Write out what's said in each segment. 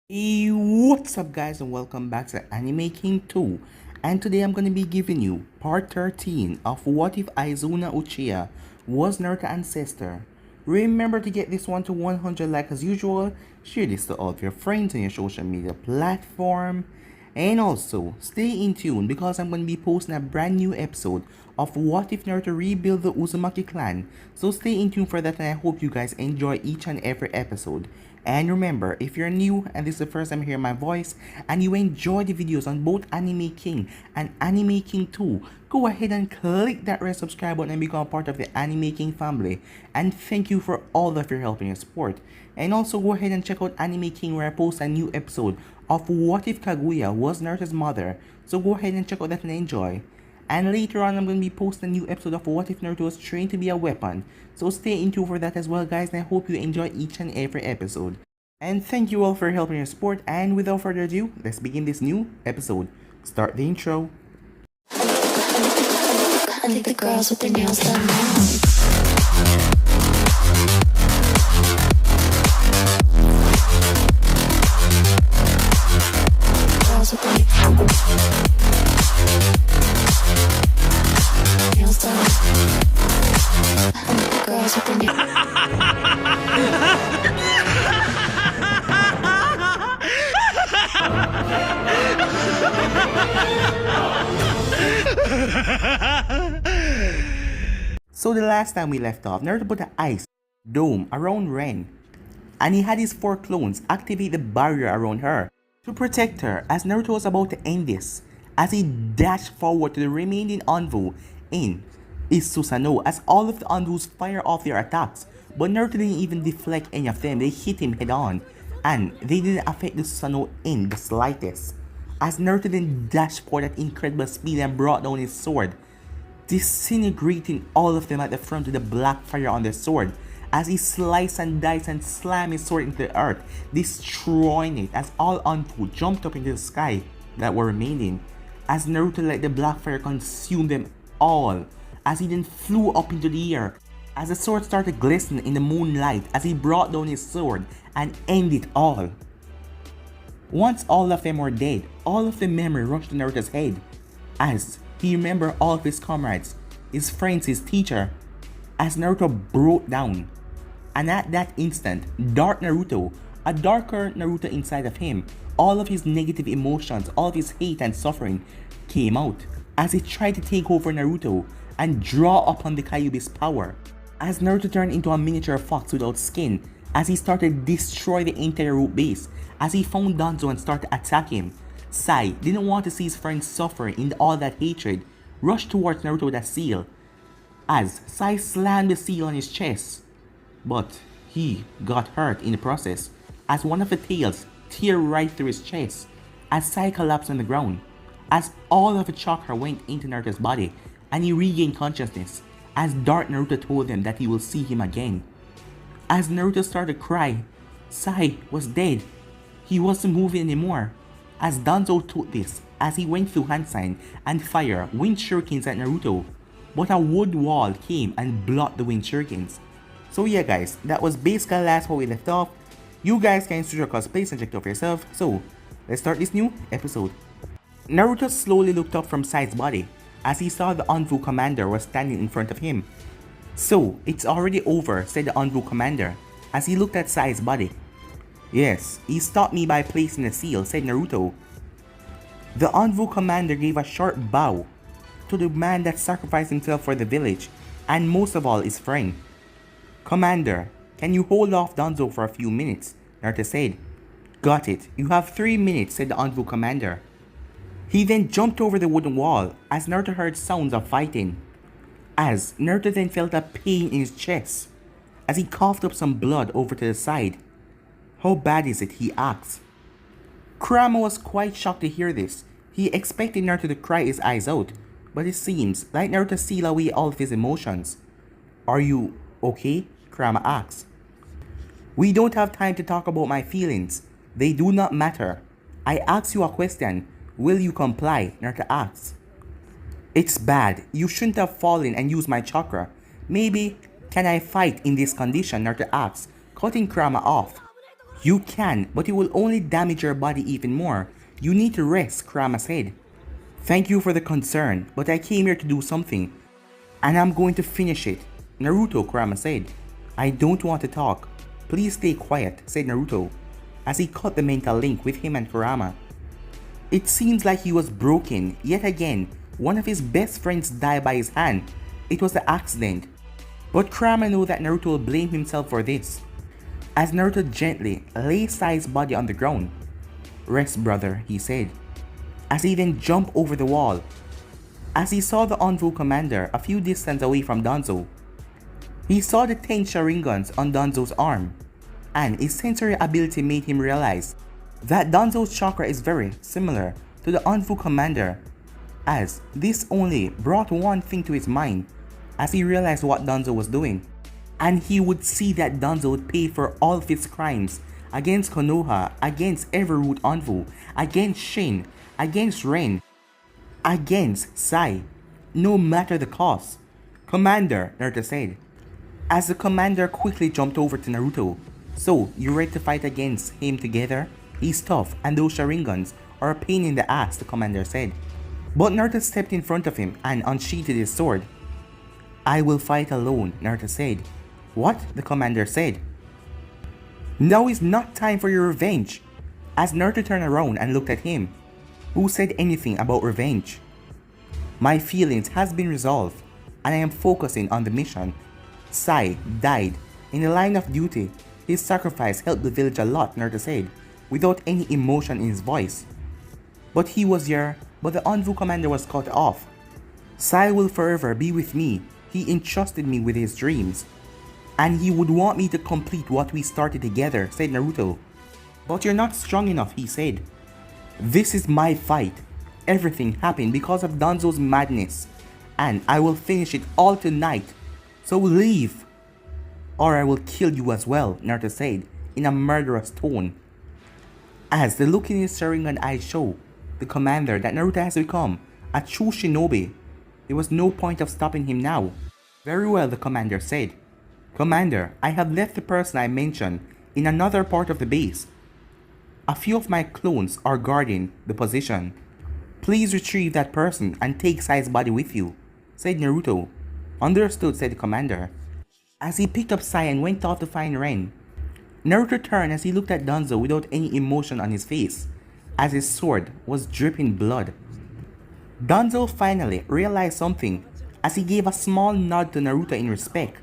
Hey, what's up guys and welcome back to Anime King 2, and today I'm gonna be giving you part 13 of What If Izuna Uchiha was Naruto Ancestor. Remember to get this one to 100 likes as usual, share this to all of your friends on your social media platform, and also stay in tune because I'm gonna be posting a brand new episode of What If Naruto Rebuild the Uzumaki clan, so stay in tune for that and I hope you guys enjoy each and every episode. And remember, if you're new and this is the first time hearing my voice and you enjoy the videos on both Anime King and Anime King 2, go ahead and click that red subscribe button and become part of the Anime King family. And thank you for all of your help and your support. And also go ahead and check out Anime King where I post a new episode of What If Kaguya was Naruto's mother. So go ahead and check out that and enjoy. And later on, I'm going to be posting a new episode of What If Naruto was trained to be a weapon. So stay in tune for that as well, guys, and I hope you enjoy each and every episode. And thank you all for helping your support, and without further ado, let's begin this new episode. Start the intro. I think the girls with their nails done now. Girls with their nails done. I think the girls with their nails. So the last time we left off, Naruto put an ice dome around Ren, and he had his 4 clones activate the barrier around her to protect her as Naruto was about to end this, as he dashed forward to the remaining Anvu in Izuna as all of the Anvus fire off their attacks, but Naruto didn't even deflect any of them. They hit him head on, and they didn't affect the Susanoo in the slightest, as Naruto then dashed forward at incredible speed and brought down his sword, disintegrating all of them at the front with the black fire on their sword, as he sliced and diced and slammed his sword into the earth, destroying it as all Anpu jumped up into the sky that were remaining, as Naruto let the black fire consume them all, as he then flew up into the air, as the sword started glistening in the moonlight as he brought down his sword and ended it all. Once all of them were dead, all of the memory rushed to Naruto's head, as he remembered all of his comrades, his friends, his teacher, as Naruto broke down. And at that instant, Dark Naruto, a darker Naruto inside of him, all of his negative emotions, all of his hate and suffering came out, as he tried to take over Naruto and draw upon the Kyuubi's power, as Naruto turned into a miniature fox without skin, as he started to destroy the entire root base, as he found Danzo and started to attack him. Sai didn't want to see his friends suffer in all that hatred, rushed towards Naruto with a seal, as Sai slammed the seal on his chest, but he got hurt in the process, as one of the tails tear right through his chest, as Sai collapsed on the ground, as all of the chakra went into Naruto's body, and he regained consciousness, as Dark Naruto told him that he will see him again. As Naruto started to cry, Sai was dead. He wasn't moving anymore. As Danzo took this, as he went through hand sign and fire wind shurikens at Naruto, but a wood wall came and blocked the wind shurikens. So yeah guys, that was basically last where we left off. You guys can switch your cosplays and check it out for yourself, so let's start this new episode. Naruto slowly looked up from Sai's body, as he saw the Anvu commander was standing in front of him. So, it's already over, said the Anvu commander, as he looked at Sai's body. Yes, he stopped me by placing a seal, said Naruto. The Anvu commander gave a short bow to the man that sacrificed himself for the village, and most of all his friend. Commander, can you hold off Danzo for a few minutes? Naruto said. Got it, you have 3 minutes, said the Anvu commander. He then jumped over the wooden wall as Naruto heard sounds of fighting, as Naruto then felt a pain in his chest, as he coughed up some blood over to the side. How bad is it? He asked. Kurama was quite shocked to hear this. He expected Naruto to cry his eyes out, but it seems like Naruto sealed away all of his emotions. Are you okay? Kurama asked. We don't have time to talk about my feelings. They do not matter. I asked you a question. Will you comply? Naruto asked. It's bad. You shouldn't have fallen and used my chakra. Maybe, can I fight in this condition? Naruto asked, cutting Kurama off. You can, but it will only damage your body even more. You need to rest, Kurama said. Thank you for the concern, but I came here to do something. And I'm going to finish it, Naruto, Kurama said. I don't want to talk. Please stay quiet, said Naruto, as he cut the mental link with him and Kurama. It seems like he was broken. Yet again, one of his best friends died by his hand. It was an accident. But Kurama knew that Naruto will blame himself for this, as Naruto gently laid Sai's body on the ground. Rest, brother, he said, as he then jumped over the wall. As he saw the Anvu commander a few distance away from Danzo, he saw the 10 Sharingans on Danzo's arm, and his sensory ability made him realize that Danzo's chakra is very similar to the Anvu commander, as this only brought one thing to his mind as he realized what Danzo was doing. And he would see that Danzo would pay for all of his crimes against Konoha, against every root Anvu, against Shin, against Ren, against Sai, no matter the cost. Commander, Naruto said, as the commander quickly jumped over to Naruto. So, you ready to fight against him together? He's tough and those Sharingans are a pain in the ass, the commander said. But Naruto stepped in front of him and unsheathed his sword. I will fight alone, Naruto said. What? The commander said. Now is not time for your revenge. As Naruto turned around and looked at him, who said anything about revenge? My feelings has been resolved and I am focusing on the mission. Sai died in the line of duty. His sacrifice helped the village a lot, Naruto said, without any emotion in his voice. But the Anvu commander was cut off. Sai will forever be with me. He entrusted me with his dreams, and he would want me to complete what we started together, said Naruto. But you're not strong enough, he said. This is my fight. Everything happened because of Danzo's madness, and I will finish it all tonight. So leave, or I will kill you as well, Naruto said in a murderous tone. As the look in his Sharingan eyes showed the commander that Naruto has become a true shinobi, there was no point of stopping him now. Very well, the commander said. Commander, I have left the person I mentioned in another part of the base. A few of my clones are guarding the position. Please retrieve that person and take Sai's body with you, said Naruto. Understood, said the commander, as he picked up Sai and went off to find Ren. Naruto turned as he looked at Danzo without any emotion on his face, as his sword was dripping blood. Danzo finally realized something as he gave a small nod to Naruto in respect.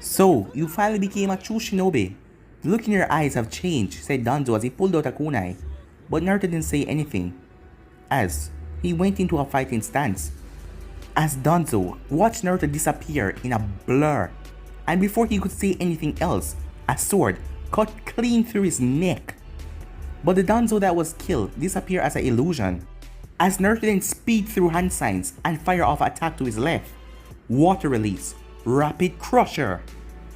So, you finally became a true shinobi. The look in your eyes have changed, said Danzo as he pulled out a kunai, but Naruto didn't say anything, as he went into a fighting stance. As Danzo watched Naruto disappear in a blur, and before he could say anything else, a sword cut clean through his neck. But the Danzo that was killed disappeared as an illusion, as Naruto then speed through hand signs and fire off an attack to his left. Water release, rapid crusher.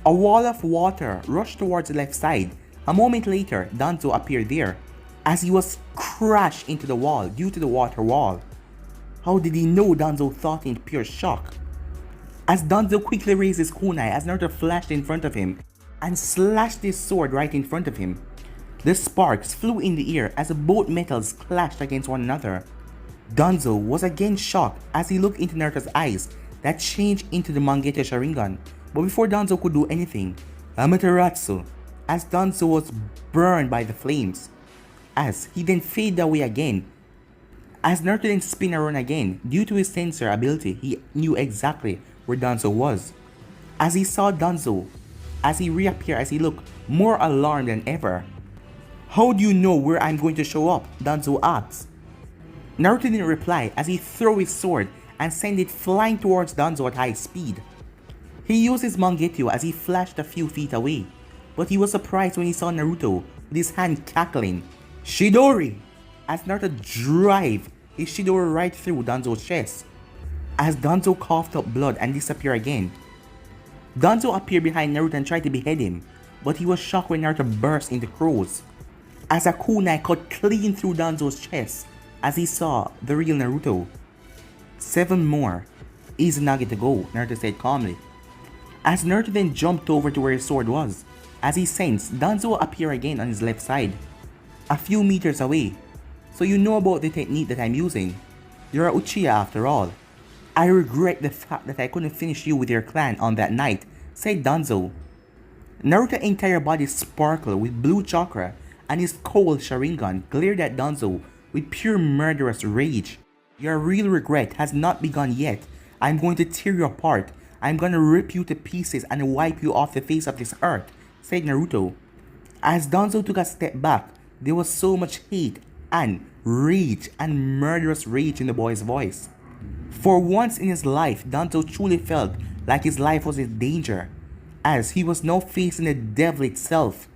A wall of water rushed towards the left side. A moment later, Danzo appeared there, as he was crashed into the wall due to the water wall. How did he know? Danzo thought in pure shock, as Danzo quickly raised his kunai as Naruto flashed in front of him and slashed his sword right in front of him. The sparks flew in the air as both metals clashed against one another. Danzo was again shocked as he looked into Naruto's eyes that changed into the Mangekyo Sharingan. But before Danzo could do anything, Amaterasu, as Danzo was burned by the flames, as he then faded away again. As Naruto then spun around again, due to his sensor ability, he knew exactly where Danzo was. As he saw Danzo, as he reappeared, as he looked more alarmed than ever. How do you know where I'm going to show up? Danzo asked. Naruto didn't reply as he threw his sword and sent it flying towards Danzo at high speed. He used his Mangekyo as he flashed a few feet away, but he was surprised when he saw Naruto with his hand cackling. Shidori! As Naruto drive his Shidori right through Danzo's chest, as Danzo coughed up blood and disappeared again. Danzo appeared behind Naruto and tried to behead him, but he was shocked when Naruto burst into crows, as a kunai cut clean through Danzo's chest as he saw the real Naruto. 7 more. Izuna to go, Naruto said calmly, as Naruto then jumped over to where his sword was, as he sensed Danzo appear again on his left side, a few meters away. So you know about the technique that I'm using. You're a Uchiha after all. I regret the fact that I couldn't finish you with your clan on that night, said Danzo. Naruto's entire body sparkled with blue chakra and his cold Sharingan glared at Danzo with pure murderous rage. Your real regret has not begun yet. I'm going to tear you apart. I'm gonna rip you to pieces and wipe you off the face of this earth, said Naruto. As Danzo took a step back, there was so much hate and rage and murderous rage in the boy's voice. For once in his life, Danzo truly felt like his life was in danger, as he was now facing the devil itself,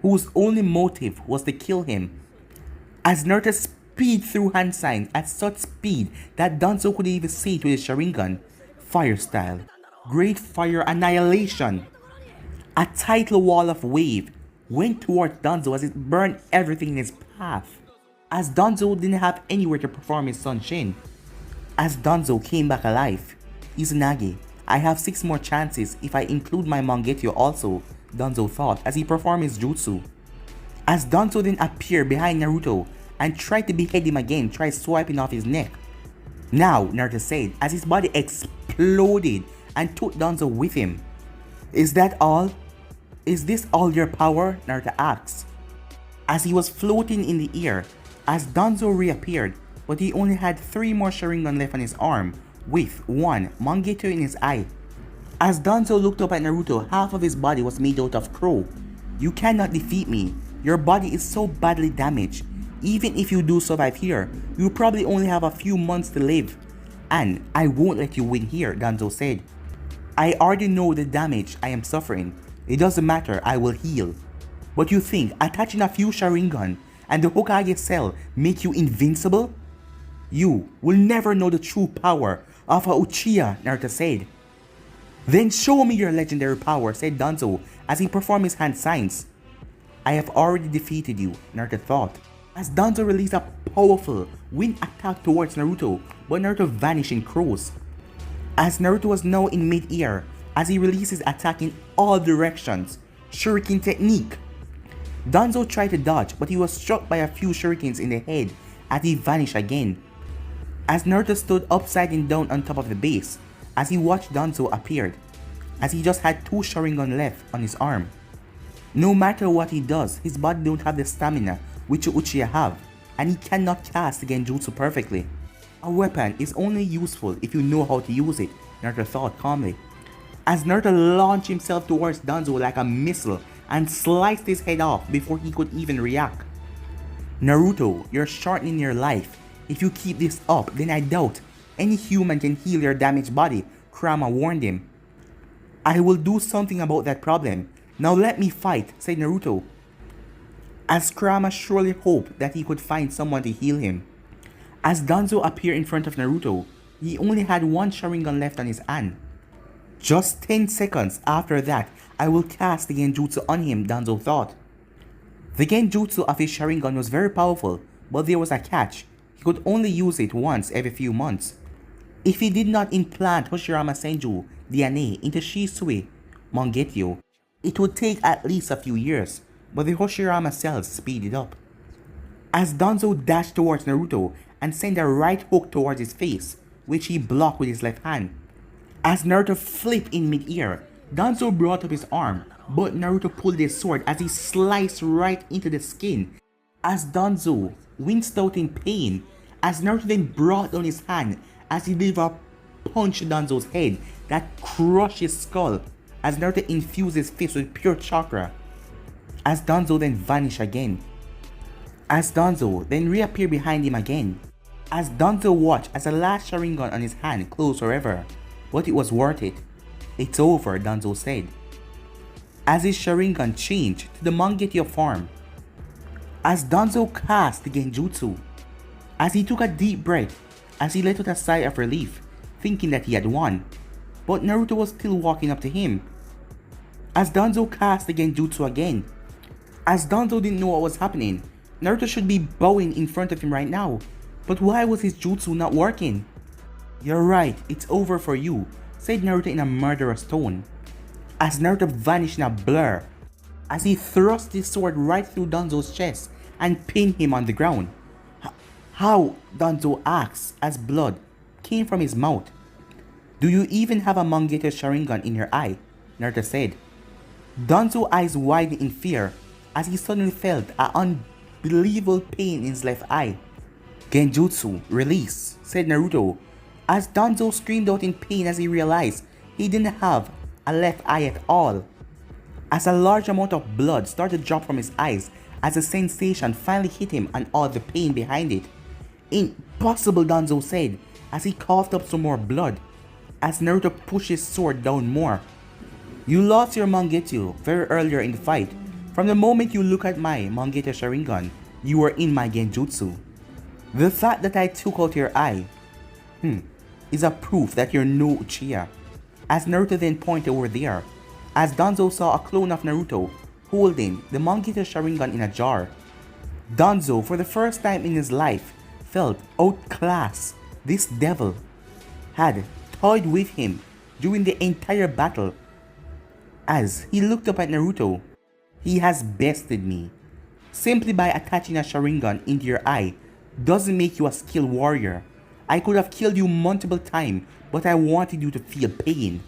whose only motive was to kill him. As Naruto speed through hand signs at such speed that Danzo could even say it with his Sharingan, fire style, great fire annihilation. A tidal wall of wave went towards Danzo as it burned everything in its path. As Danzo didn't have anywhere to perform his Sunshin. As Danzo came back alive, Izunagi, I have 6 more chances if I include my Mangekyou also, Danzo thought as he performed his jutsu. As Danzo then appeared behind Naruto and tried to behead him again, tried swiping off his neck. Now, Naruto said as his body exploded and took Danzo with him. Is that all? Is this all your power? Naruto asked. As he was floating in the air, as Danzo reappeared, but he only had 3 more Sharingan left on his arm, with 1 Mangekyou in his eye. As Danzo looked up at Naruto, half of his body was made out of crow. You cannot defeat me. Your body is so badly damaged. Even if you do survive here, you probably only have a few months to live. And I won't let you win here, Danzo said. I already know the damage I am suffering. It doesn't matter, I will heal. But you think attaching a few Sharingan and the Hokage cell make you invincible? You will never know the true power of a Uchiha, Naruto said. Then show me your legendary power, said Danzo as he performed his hand signs. I have already defeated you, Naruto thought, as Danzo released a powerful wind attack towards Naruto, but Naruto vanished in crows. As Naruto was now in mid-air, as he released his attack in all directions, Shuriken technique. Danzo tried to dodge, but he was struck by a few shurikens in the head as he vanished again. As Naruto stood upside down on top of the base, as he watched Danzo appeared, as he just had 2 Sharingan left on his arm. No matter what he does, his body don't have the stamina which Uchiha have, and he cannot cast the Genjutsu perfectly. A weapon is only useful if you know how to use it, Naruto thought calmly. As Naruto launched himself towards Danzo like a missile and sliced his head off before he could even react. Naruto, you're shortening your life. If you keep this up, then I doubt any human can heal your damaged body, Kurama warned him. I will do something about that problem. Now let me fight, said Naruto. As Kurama surely hoped that he could find someone to heal him. As Danzo appeared in front of Naruto, he only had 1 Sharingan left on his hand. Just 10 seconds after that, I will cast the Genjutsu on him, Danzo thought. The Genjutsu of his Sharingan was very powerful, but there was a catch. He could only use it once every few months. If he did not implant Hoshirama Senju DNA into Shisui Mangekyou, it would take at least a few years, but the Hoshirama cells speeded up. As Danzo dashed towards Naruto and sent a right hook towards his face, which he blocked with his left hand. As Naruto flipped in mid-air, Danzo brought up his arm, but Naruto pulled his sword as he sliced right into the skin. As Danzo winced out in pain, as Naruto then brought down his hand as he delivered a punch to Danzo's head that crushed his skull, as Naruto infused his fist with pure chakra. As Danzo then vanished again. As Danzo then reappeared behind him again. As Danzo watched as the last Sharingan on his hand closed forever. But it was worth it. It's over, Danzo said. As his Sharingan changed to the Mangekyou form. As Danzo cast the Genjutsu. As he took a deep breath, as he let out a sigh of relief, thinking that he had won. But Naruto was still walking up to him. As Danzo cast the Genjutsu again. As Danzo didn't know what was happening, Naruto should be bowing in front of him right now. But why was his jutsu not working? You're right, it's over for you, said Naruto in a murderous tone. As Naruto vanished in a blur. as he thrust his sword right through Danzo's chest and pinned him on the ground. How? Danzo asked as blood came from his mouth. Do you even have a Mangeto Sharingan in your eye? Naruto said. Danzo's eyes widened in fear as he suddenly felt an unbelievable pain in his left eye. Genjutsu, release, said Naruto, as Danzo screamed out in pain as he realized he didn't have a left eye at all. As a large amount of blood started to drop from his eyes as the sensation finally hit him and all the pain behind it. Impossible, Danzo said as he coughed up some more blood as Naruto pushed his sword down more. You lost your Mangeto very earlier in the fight. From the moment you look at my Mangeto Sharingan, you were in my Genjutsu. The fact that I took out your eye, is a proof that you're no Uchiha. As Naruto then pointed over there, as Danzo saw a clone of Naruto holding the Mangeto Sharingan in a jar. Danzo, for the first time in his life, felt outclassed. This devil had toyed with him during the entire battle. As he looked up at Naruto, he has bested me. Simply by attaching a Sharingan into your eye doesn't make you a skilled warrior. I could have killed you multiple times, but I wanted you to feel pain.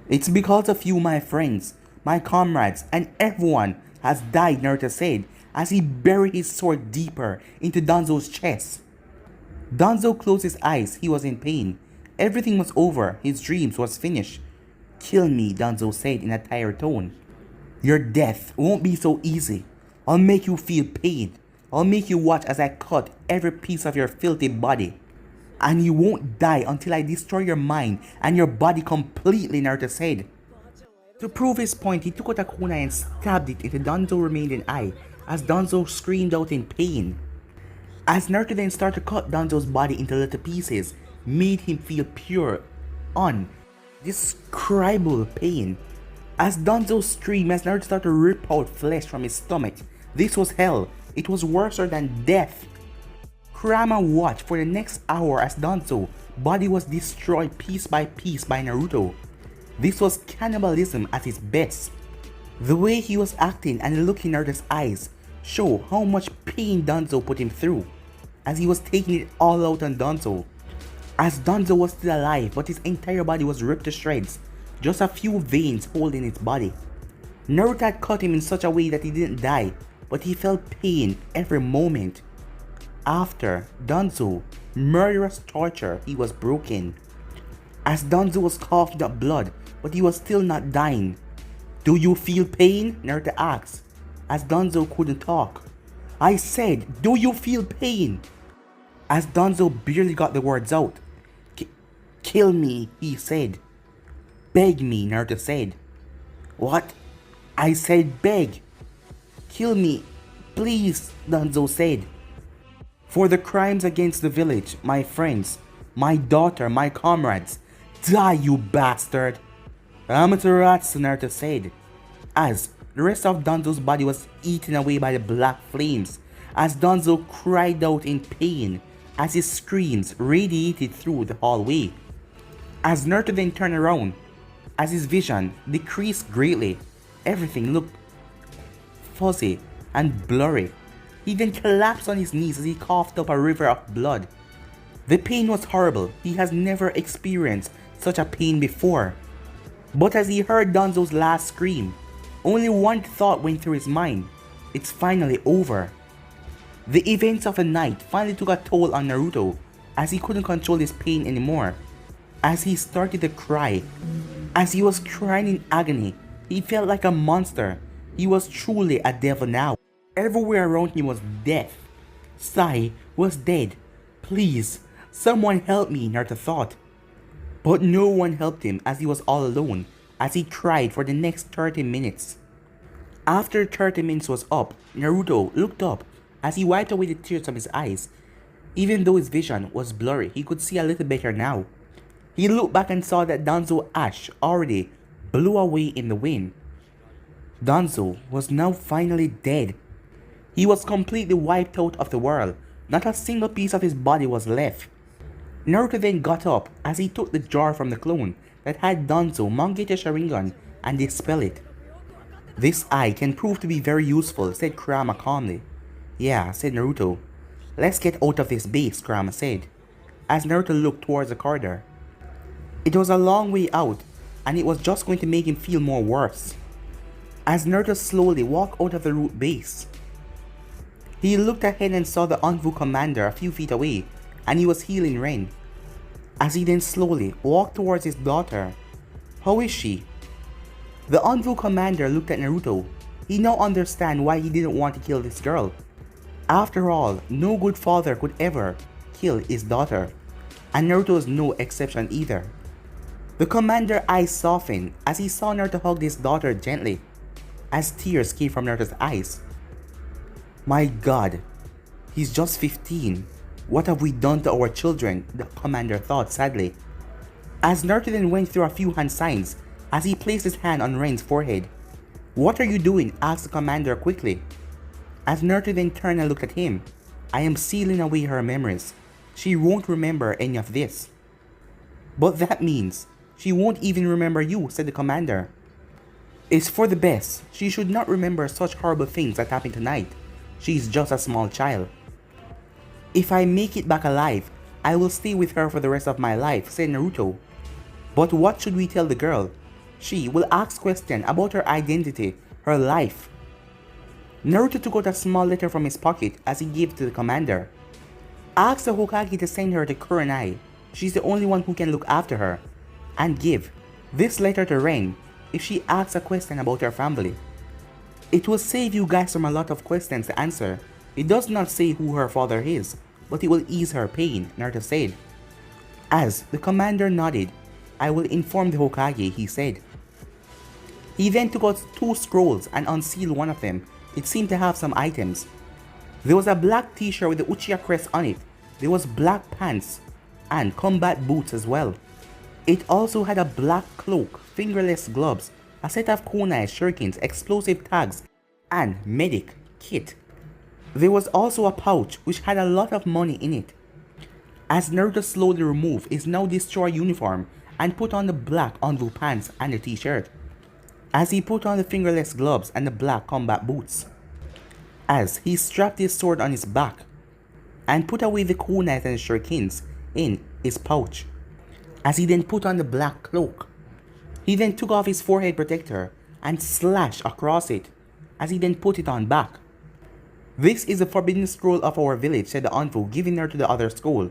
It's because of you, my friends, my comrades, and everyone has died, Naruto said as he buried his sword deeper into Danzo's chest. Danzo closed his eyes. He was in pain. Everything was over. His dreams was finished. Kill me, Danzo said in a tired tone. Your death won't be so easy. I'll make you feel pain. I'll make you watch as I cut every piece of your filthy body. And you won't die until I destroy your mind and your body completely, Naruto said. To prove his point, he took out a kunai and stabbed it into Danzo's remaining eye as Danzo screamed out in pain. As Naruto then started to cut Danzo's body into little pieces, made him feel pure, undescribable pain. As Danzo screamed as Naruto started to rip out flesh from his stomach. This was hell. It was worse than death. Kurama watched for the next hour as Danzo's body was destroyed piece by piece by Naruto. This was cannibalism at its best. The way he was acting and the look in Naruto's eyes show how much pain Danzo put him through, as he was taking it all out on Danzo. As Danzo was still alive, but his entire body was ripped to shreds, just a few veins holding its body. Naruto had cut him in such a way that he didn't die, but he felt pain every moment. After Danzo's murderous torture, he was broken. As Danzo was coughing up blood, but he was still not dying. Do you feel pain? Naruto asked, as Danzo couldn't talk. I said, do you feel pain? As Danzo barely got the words out. Kill me, he said. Beg me, Naruto said. What? I said beg. Kill me, please, Danzo said. For the crimes against the village, my friends, my daughter, my comrades, die, you bastard. Amaterasu, Naruto said, as the rest of Danzo's body was eaten away by the black flames, as Danzo cried out in pain as his screams radiated through the hallway. As Naruto then turned around, as his vision decreased greatly, everything looked fuzzy and blurry. He then collapsed on his knees as he coughed up a river of blood. The pain was horrible. He has never experienced such a pain before. But as he heard Danzo's last scream, only one thought went through his mind. It's finally over. The events of the night finally took a toll on Naruto as he couldn't control his pain anymore. As he started to cry, as he was crying in agony, he felt like a monster. He was truly a devil now. Everywhere around him was death. Sai was dead. Please, someone help me, Naruto thought. But no one helped him as he was all alone as he cried for the next 30 minutes. After 30 minutes was up, Naruto looked up as he wiped away the tears from his eyes. Even though his vision was blurry, he could see a little better now. He looked back and saw that Danzo's ash already blew away in the wind. Danzo was now finally dead. He was completely wiped out of the world. Not a single piece of his body was left. Naruto then got up as he took the jar from the clone that had Danzo Mangeto Sharingan and dispelled it. This eye can prove to be very useful, said Kurama calmly. Yeah, said Naruto. Let's get out of this base, Kurama said, as Naruto looked towards the corridor. It was a long way out, and it was just going to make him feel more worse. As Naruto slowly walked out of the root base, he looked ahead and saw the Anvu commander a few feet away, and he was healing Ren. As he then slowly walked towards his daughter. How is she? The Anvu commander looked at Naruto. He now understood why he didn't want to kill this girl. After all, no good father could ever kill his daughter, and Naruto is no exception either. The commander's eyes softened as he saw Naruto hug his daughter gently, as tears came from Naruto's eyes. My God, he's just 15. What have we done to our children? The commander thought sadly. As Naruto then went through a few hand signs as he placed his hand on Ren's forehead. What are you doing? Asked the commander quickly. As Naruto then turned and looked at him. I am sealing away her memories. She won't remember any of this. But that means she won't even remember you, said the commander. It's for the best. She should not remember such horrible things that happened tonight. She is just a small child. If I make it back alive, I will stay with her for the rest of my life, said Naruto. But what should we tell the girl? She will ask questions about her identity, her life. Naruto took out a small letter from his pocket as he gave it to the commander. Ask the Hokage to send her to Kurenai. She's the only one who can look after her. And give this letter to Ren if she asks a question about her family. It will save you guys from a lot of questions to answer. It does not say who her father is, but it will ease her pain, Naruto said. As the commander nodded, I will inform the Hokage, he said. He then took out 2 scrolls and unsealed one of them. It seemed to have some items. There was a black t-shirt with the Uchiha crest on it. There was black pants and combat boots as well. It also had a black cloak, fingerless gloves, a set of kunai, shurikens, explosive tags, and medic kit. There was also a pouch which had a lot of money in it. As Naruto slowly removed his now destroyed uniform and put on the black Anvu pants and the t-shirt. As he put on the fingerless gloves and the black combat boots. As he strapped his sword on his back and put away the kunais and shurikens in his pouch. As he then put on the black cloak. He then took off his forehead protector and slashed across it as he then put it on back. This is the forbidden scroll of our village, said the Anvu, giving her to the other scroll.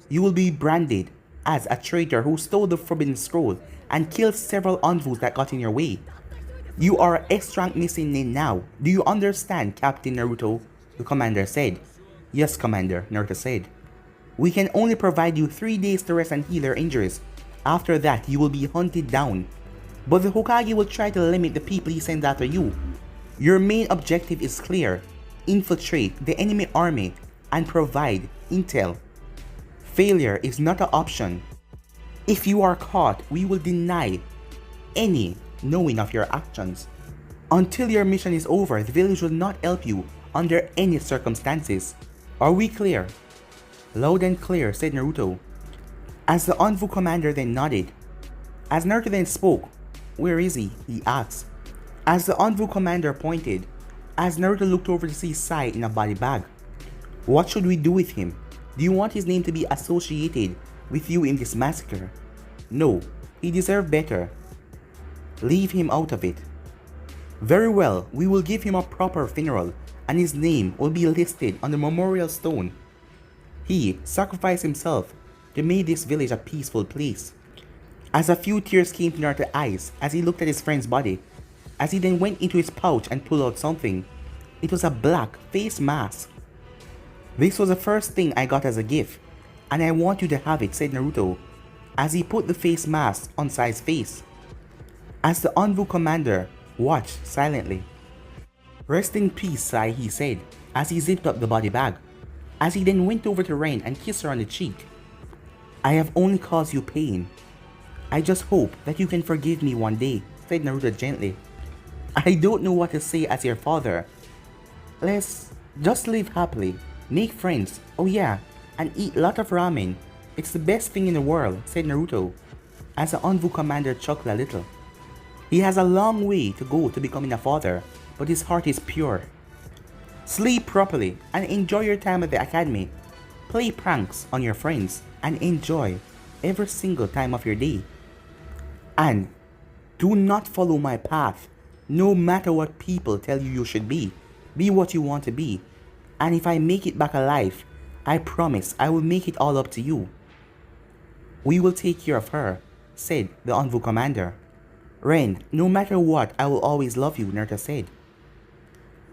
You will be branded as a traitor who stole the forbidden scroll and killed several Anvus that got in your way. You are S-rank missing name now. Do you understand, Captain Naruto? The commander said. Yes, Commander, Naruto said. We can only provide you 3 days to rest and heal your injuries. After that, you will be hunted down. But the Hokage will try to limit the people he sends after you. Your main objective is clear. Infiltrate the enemy army and provide intel. Failure is not an option. If you are caught, we will deny any knowing of your actions. Until your mission is over, the village will not help you under any circumstances. Are we clear? Loud and clear, said Naruto. As the Anvu commander then nodded. As Naruto then spoke, where is he? He asked. As the Anvu commander pointed, as Naruto looked over to see Sai in a body bag. What should we do with him? Do you want his name to be associated with you in this massacre? No, he deserves better. Leave him out of it. Very well, we will give him a proper funeral and his name will be listed on the memorial stone. He sacrificed himself to make this village a peaceful place. As a few tears came to Naruto's eyes as he looked at his friend's body, as he then went into his pouch and pulled out something. It was a black face mask. This was the first thing I got as a gift, and I want you to have it, said Naruto, as he put the face mask on Sai's face. As the Anvu commander watched silently. Rest in peace, Sai, he said, as he zipped up the body bag, as he then went over to Ren and kissed her on the cheek. I have only caused you pain. I just hope that you can forgive me one day, said Naruto gently. I don't know what to say as your father. Let's just live happily, make friends, oh yeah, and eat a lot of ramen. It's the best thing in the world, said Naruto, as the Anvu commander chuckled a little. He has a long way to go to becoming a father, but his heart is pure. Sleep properly and enjoy your time at the academy. Play pranks on your friends and enjoy every single time of your day. And do not follow my path, no matter what people tell you you should be. Be what you want to be. And if I make it back alive, I promise I will make it all up to you. We will take care of her, said the Envoy commander. Ren, no matter what, I will always love you, Naruto said.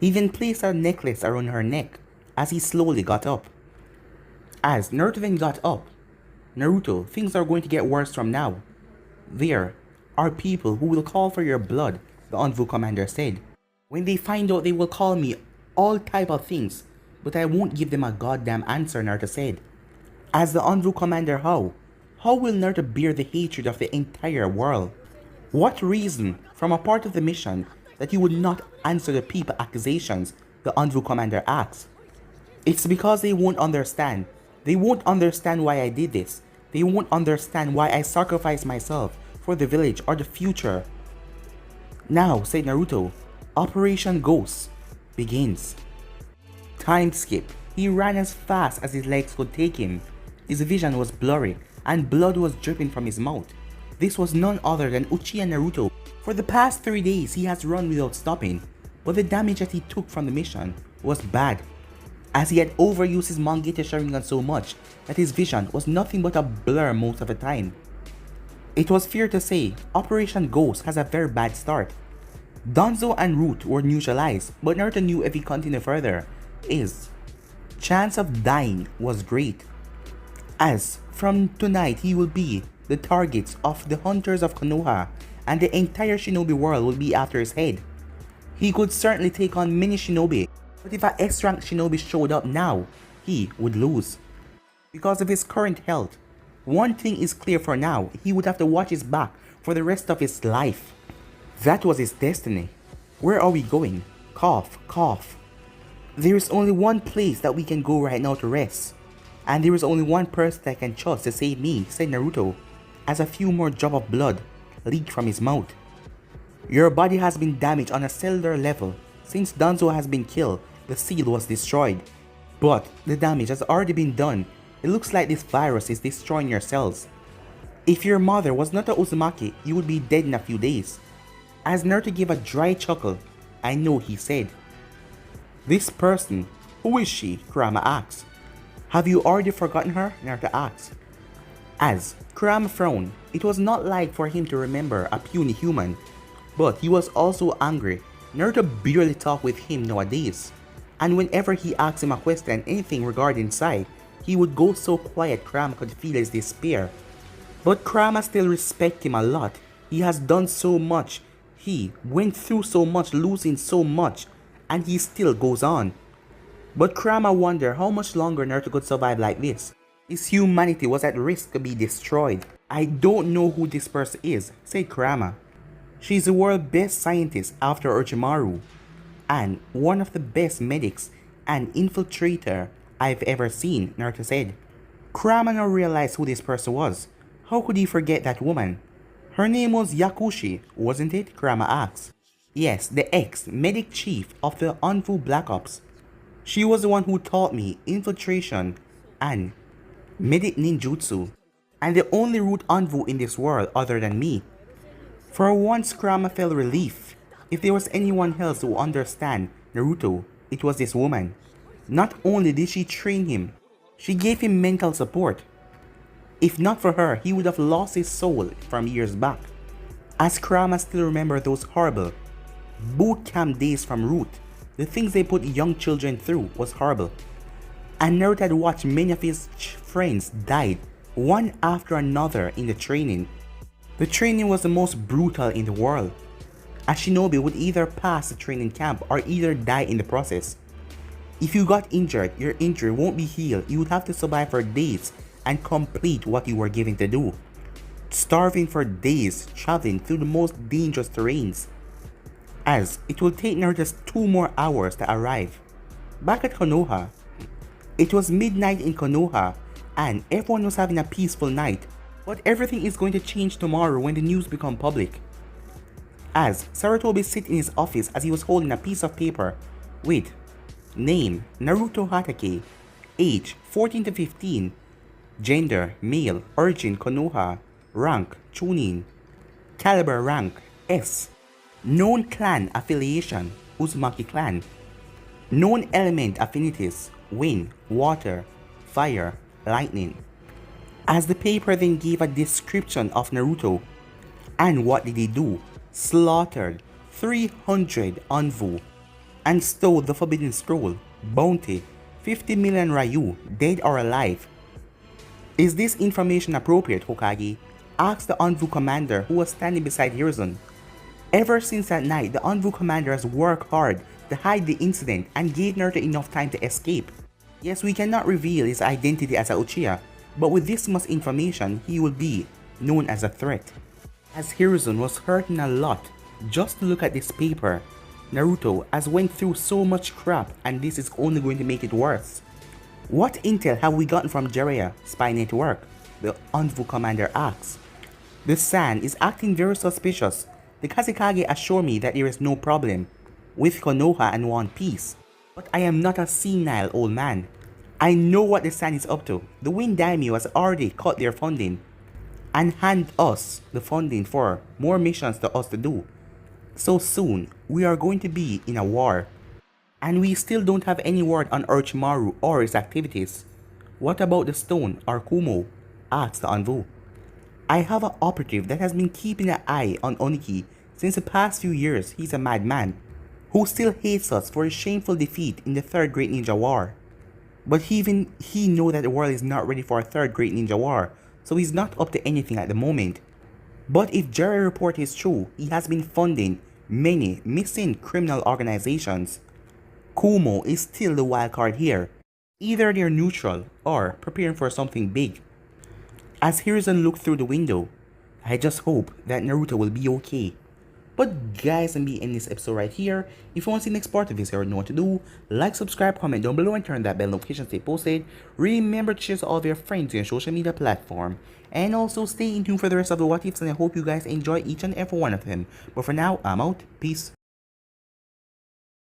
He then placed a necklace around her neck as he slowly got up. As Naruto then got up, Naruto, things are going to get worse from now. There are people who will call for your blood, the Envoy commander said. When they find out, they will call me all type of things, but I won't give them a goddamn answer, Naruto said. As the Envoy commander, how? How will Naruto bear the hatred of the entire world? What reason, from a part of the mission, that you would not answer the people accusations, the Envoy commander asked. It's because they won't understand. They won't understand why I did this. They won't understand why I sacrificed myself for the village or the future. Now, said Naruto, Operation Ghost begins. Time skip. He ran as fast as his legs could take him. His vision was blurry and blood was dripping from his mouth. This was none other than Uchiha Naruto. For the past 3 days he has run without stopping, but the damage that he took from the mission was bad, as he had overused his Mangekyo Sharingan so much that his vision was nothing but a blur most of the time. It was fair to say, Operation Ghost has a very bad start. Danzo and Root were neutralized, but Naruto knew if he continued further, his chance of dying was great, as from tonight he will be the targets of the hunters of Konoha, and the entire shinobi world will be after his head. He could certainly take on many shinobi, but if an S-rank shinobi showed up now, he would lose. Because of his current health, one thing is clear for now, he would have to watch his back for the rest of his life. That was his destiny. Where are we going? Cough, cough. There is only one place that we can go right now to rest. And there is only one person that can trust to save me, said Naruto, as a few more drops of blood leaked from his mouth. Your body has been damaged on a cellular level. Since Danzo has been killed, the seal was destroyed. But the damage has already been done. It looks like this virus is destroying your cells. If your mother was not a Uzumaki, you would be dead in a few days. As Naruto gave a dry chuckle, I know, he said. This person, who is she? Kurama asked. Have you already forgotten her? Naruto asked. As Kurama frowned, it was not like for him to remember a puny human, but he was also angry. Naruto barely talked with him nowadays, and whenever he asked him a question, anything regarding Sai, he would go so quiet Kurama could feel his despair. But Kurama still respects him a lot. He has done so much. He went through so much, losing so much, and he still goes on. But Kurama wondered how much longer Naruto could survive like this. His humanity was at risk to be destroyed. I don't know who this person is, said Kurama. She's the world's best scientist after Orochimaru, and one of the best medics and infiltrator I've ever seen, Naruto said. Kurama now realized who this person was. How could he forget that woman? Her name was Yakushi, wasn't it? Kurama asked. Yes, the ex-medic chief of the Anfu Black Ops. She was the one who taught me infiltration and medic ninjutsu, and the only root Anfu in this world other than me. For once, Kurama felt relief. If there was anyone else who understand Naruto, it was this woman. Not only did she train him, she gave him mental support. If not for her, he would have lost his soul from years back. As Kurama still remembered those horrible boot camp days from Root, the things they put young children through was horrible. And Naruto had watched many of his friends died, one after another in the training. The training was the most brutal in the world. A shinobi would either pass the training camp or either die in the process. If you got injured, your injury won't be healed. You would have to survive for days and complete what you were given to do. Starving for days, traveling through the most dangerous terrains. As it will take Naruto just 2 more hours to arrive. Back at Konoha, it was midnight in Konoha and everyone was having a peaceful night. But everything is going to change tomorrow when the news become public. as Sarutobi sit in his office as he was holding a piece of paper with name Naruto Hatake, age 14 to 15, gender male, origin Konoha, rank Chunin, caliber rank S, known clan affiliation Uzumaki clan, known element affinities wind, water, fire, lightning. As the paper then gave a description of Naruto, and what did he do? Slaughtered 300 Anvu and stole the Forbidden Scroll, bounty 50 million Ryu, dead or alive. Is this information appropriate, Hokage? Asked the Anvu commander who was standing beside Hiruzen. Ever since that night, the Anvu commander has worked hard to hide the incident and gave Naruto enough time to escape. Yes, we cannot reveal his identity as a Uchiha, but with this much information, he will be known as a threat. As Hiruzen was hurting a lot just to look at this paper, Naruto has went through so much crap and this is only going to make it worse. What intel have we gotten from Jiraiya spy network? The Anvu commander asks. The San is acting very suspicious. The Kazekage assure me that there is no problem with Konoha and One Piece. But I am not a senile old man. I know what the San is up to. The Wind Daimyo has already cut their funding and hand us the funding for more missions to us to do. So soon, we are going to be in a war. And we still don't have any word on Orochimaru or his activities. What about the stone or Kumo? Asked the Anvu. I have an operative that has been keeping an eye on Oniki since the past few years. He's a madman who still hates us for his shameful defeat in the Third Great Ninja War. But even he knows that the world is not ready for a Third Great Ninja War, so he's not up to anything at the moment. But if Jiraiya's report is true, he has been funding many missing criminal organizations. Kumo is still the wild card here. Either they're neutral or preparing for something big. As Hiruzen looked through the window, I just hope that Naruto will be okay. But guys, I'm ending this episode right here. If you want to see the next part of this, you already know what to do. Like, subscribe, comment down below, and turn that bell notification to stay posted. Remember to share to all of your friends on your social media platform. And also stay in tune for the rest of the what ifs, and I hope you guys enjoy each and every one of them. But for now, I'm out. Peace.